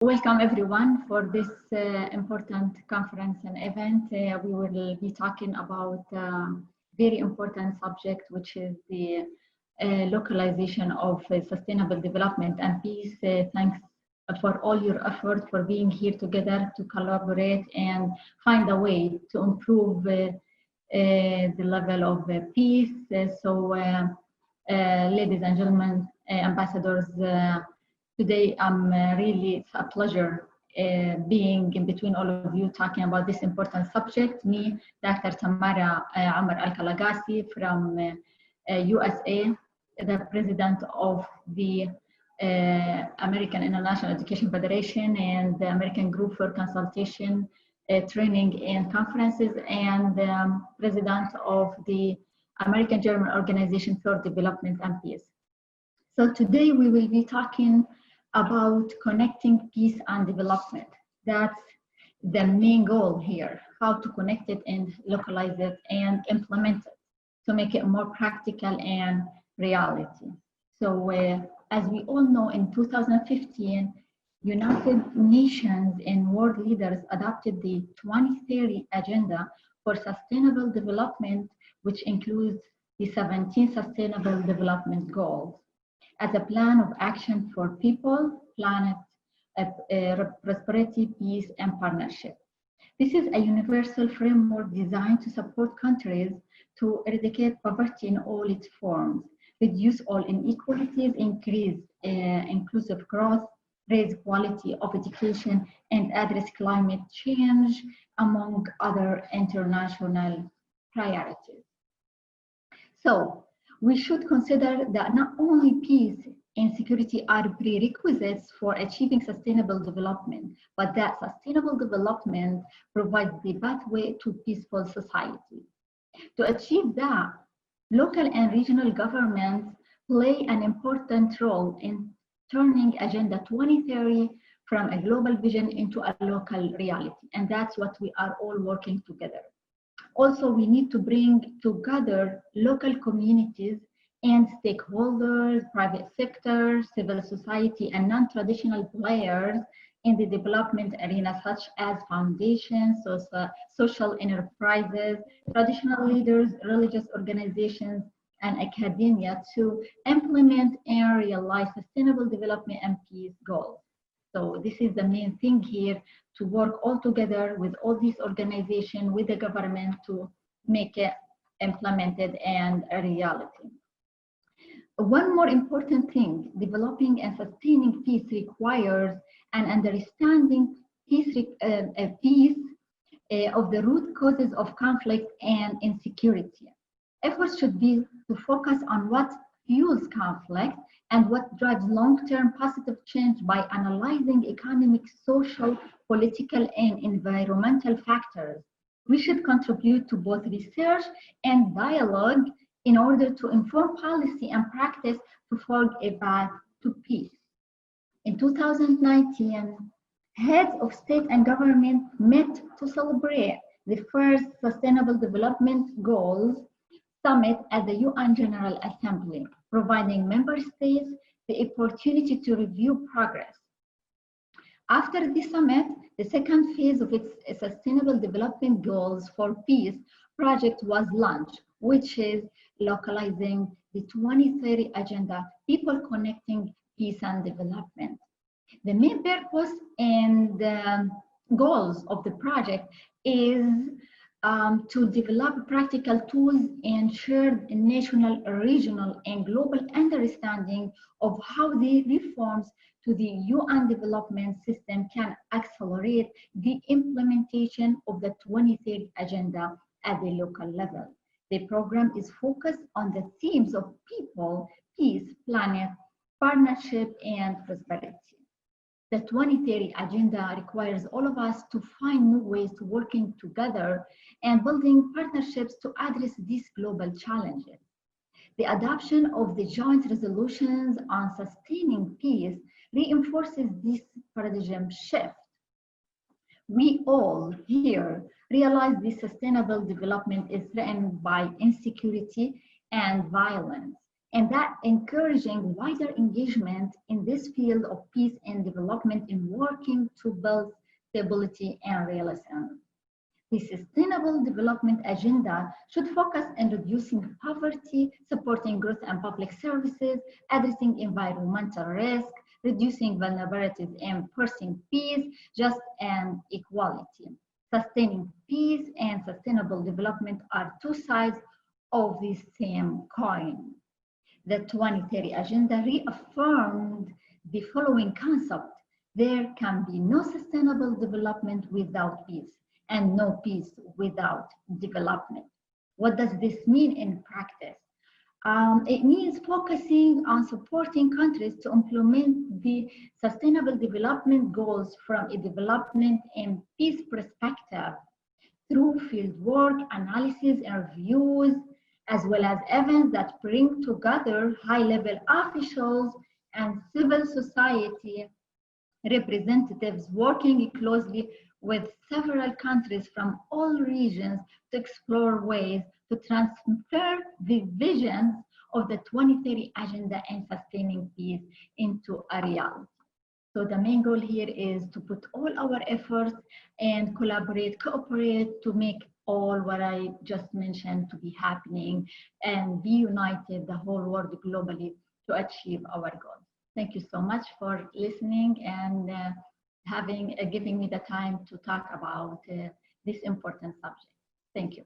Welcome everyone for this important conference and event. We will be talking about a very important subject, which is the localization of sustainable development and peace. Thanks for all your effort for being here together to collaborate and find a way to improve the level of peace. Ladies and gentlemen, ambassadors, today, it's a pleasure being in between all of you talking about this important subject. Me, Dr. Tamara Al-Kalagasi from USA, the president of the American International Education Federation and the American Group for Consultation, Training and Conferences, and president of the American German Organization for Development and Peace. So today we will be talking about connecting peace and development. That's the main goal here, how to connect it and localize it and implement it to make it more practical and reality. So as we all know, in 2015, United Nations and world leaders adopted the 2030 Agenda for Sustainable Development, which includes the 17 Sustainable Development Goals, as a plan of action for people, planet, prosperity, peace, and partnership. This is a universal framework designed to support countries to eradicate poverty in all its forms, reduce all inequalities, increase inclusive growth, raise quality of education, and address climate change, among other international priorities. So, we should consider that not only peace and security are prerequisites for achieving sustainable development, but that sustainable development provides the pathway to peaceful society. To achieve that, local and regional governments play an important role in turning Agenda 2030 from a global vision into a local reality. And that's what we are all working together. Also, we need to bring together local communities and stakeholders, private sector, civil society, and non-traditional players in the development arena, such as foundations, social enterprises, traditional leaders, religious organizations, and academia to implement and realize sustainable development and peace goals. So this is the main thing here, to work all together with all these organizations, with the government to make it implemented and a reality. One more important thing, developing and sustaining peace requires an understanding of the root causes of conflict and insecurity. Efforts should be to focus on what fuels conflict and what drives long-term positive change by analyzing economic, social, political, and environmental factors. We should contribute to both research and dialogue in order to inform policy and practice to forge a path to peace. In 2019, heads of state and government met to celebrate the first Sustainable Development Goals Summit at the UN General Assembly, providing member states the opportunity to review progress. After the summit, the second phase of its Sustainable Development Goals for Peace project was launched, which is localizing the 2030 Agenda, People Connecting Peace and Development. The main purpose and goals of the project is to develop practical tools and share national, regional, and global understanding of how the reforms to the UN development system can accelerate the implementation of the 2030 Agenda at the local level. The program is focused on the themes of people, peace, planet, partnership, and prosperity. The 2030 Agenda requires all of us to find new ways to working together and building partnerships to address these global challenges. The adoption of the joint resolutions on sustaining peace reinforces this paradigm shift. We all here realize this sustainable development is threatened by insecurity and violence. and that encouraging wider engagement in this field of peace and development in working to build stability and realism. The Sustainable Development Agenda should focus on reducing poverty, supporting growth and public services, addressing environmental risk, reducing vulnerabilities, and pursuing peace, justice, and equality. Sustaining peace and sustainable development are two sides of the same coin. The 2030 Agenda reaffirmed the following concept: there can be no sustainable development without peace, and no peace without development. What does this mean in practice? It means focusing on supporting countries to implement the sustainable development goals from a development and peace perspective through fieldwork, analysis, and reviews, as well as events that bring together high-level officials and civil society representatives working closely with several countries from all regions to explore ways to transfer the visions of the 2030 Agenda and sustaining peace into a reality. So the main goal here is to put all our efforts and collaborate, cooperate to make all what I just mentioned to be happening and be united, the whole world globally, to achieve our goals. Thank you so much for listening and giving me the time to talk about this important subject. Thank you.